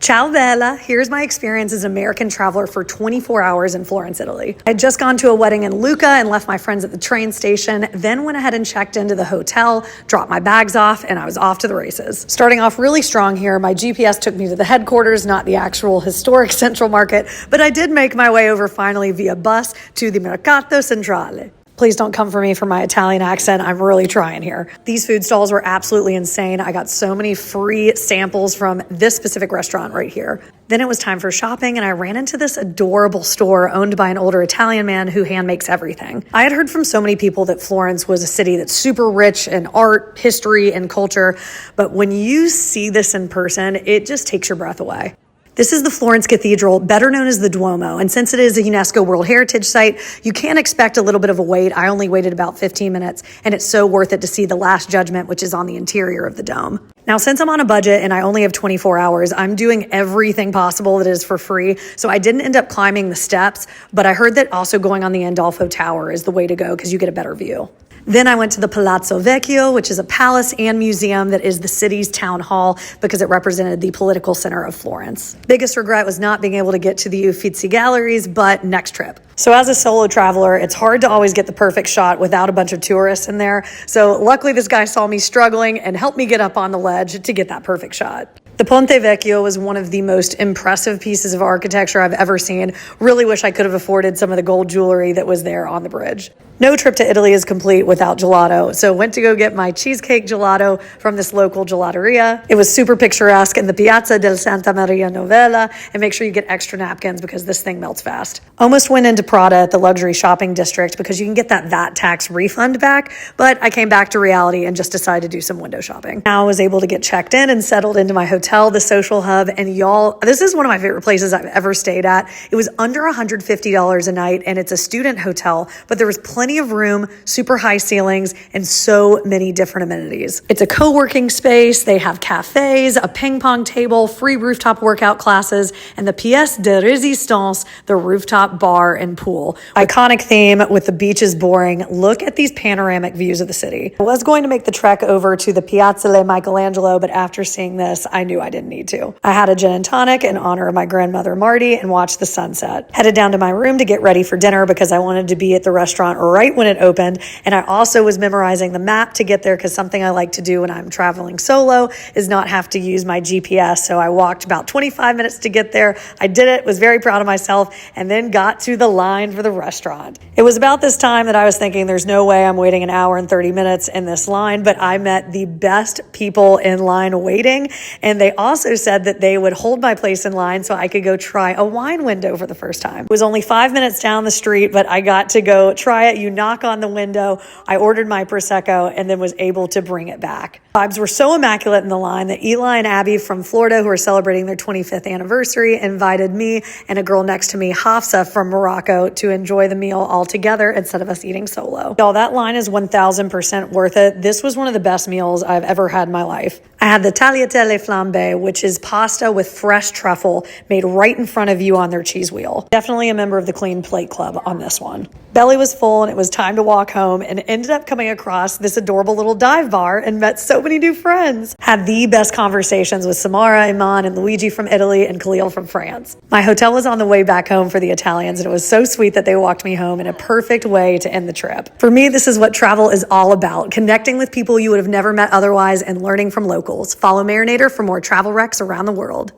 Ciao Bella, here's my experience as an American traveler for 24 hours in Florence, Italy. I had just gone to a wedding in Lucca and left my friends at the train station, then went ahead and checked into the hotel, dropped my bags off, and I was off to the races. Starting off really strong here, my GPS took me to the headquarters, not the actual historic Central Market, but I did make my way over finally via bus to the Mercato Centrale. Please don't come for me for my Italian accent. I'm really trying here. These food stalls were absolutely insane. I got so many free samples from this specific restaurant right here. Then it was time for shopping, and I ran into this adorable store owned by an older Italian man who hand makes everything. I had heard from so many people that Florence was a city that's super rich in art, history, and culture, but when you see this in person, it just takes your breath away. This is the Florence Cathedral, better known as the Duomo, and since it is a UNESCO World Heritage Site, you can expect a little bit of a wait. I only waited about 15 minutes, and it's so worth it to see the Last Judgment, which is on the interior of the dome. Now, since I'm on a budget and I only have 24 hours, I'm doing everything possible that is for free, so I didn't end up climbing the steps, but I heard that also going on the Andolfo Tower is the way to go because you get a better view. Then I went to the Palazzo Vecchio, which is a palace and museum that is the city's town hall because it represented the political center of Florence. Biggest regret was not being able to get to the Uffizi galleries, but next trip. So as a solo traveler, it's hard to always get the perfect shot without a bunch of tourists in there. So luckily this guy saw me struggling and helped me get up on the ledge to get that perfect shot. The Ponte Vecchio was one of the most impressive pieces of architecture I've ever seen. Really wish I could have afforded some of the gold jewelry that was there on the bridge. No trip to Italy is complete without gelato, so went to go get my cheesecake gelato from this local gelateria. It was super picturesque in the Piazza del Santa Maria Novella, and make sure you get extra napkins because this thing melts fast. Almost went into Prada at the luxury shopping district because you can get that VAT tax refund back, but I came back to reality and just decided to do some window shopping. Now I was able to get checked in and settled into my hotel, the Social Hub, and y'all, this is one of my favorite places I've ever stayed at. It was under $150 a night, and it's a student hotel, but there was plenty of room, super high ceilings, and so many different amenities. It's a co-working space. They have cafes, a ping pong table, free rooftop workout classes, and the pièce de résistance, the rooftop bar and pool. Iconic theme with the beaches boring. Look at these panoramic views of the city. I was going to make the trek over to the Piazza Le Michelangelo, but after seeing this, I knew I didn't need to. I had a gin and tonic in honor of my grandmother Marty and watched the sunset. Headed down to my room to get ready for dinner because I wanted to be at the restaurant right when it opened, and I also was memorizing the map to get there because something I like to do when I'm traveling solo is not have to use my GPS. So I walked about 25 minutes to get there. I did it, was very proud of myself, and then got to the line for the restaurant. It was about this time that I was thinking there's no way I'm waiting an hour and 30 minutes in this line, but I met the best people in line waiting, and they also said that they would hold my place in line so I could go try a wine window for the first time. It was only 5 minutes down the street, but I got to go try it. You knock on the window. I ordered my Prosecco and then was able to bring it back. Vibes were so immaculate in the line that Eli and Abby from Florida, who are celebrating their 25th anniversary, invited me and a girl next to me, Hafsa from Morocco, to enjoy the meal all together instead of us eating solo. Y'all, that line is 1000% worth it. This was one of the best meals I've ever had in my life. I had the tagliatelle flambe, which is pasta with fresh truffle made right in front of you on their cheese wheel. Definitely a member of the Clean Plate Club on this one. Belly was full and it was time to walk home, and ended up coming across this adorable little dive bar and met so many new friends. Had the best conversations with Samara, Iman, and Luigi from Italy and Khalil from France. My hotel was on the way back home for the Italians, and it was so sweet that they walked me home in a perfect way to end the trip. For me, this is what travel is all about: connecting with people you would have never met otherwise and learning from locals. Follow Marinator for more travel wrecks around the world.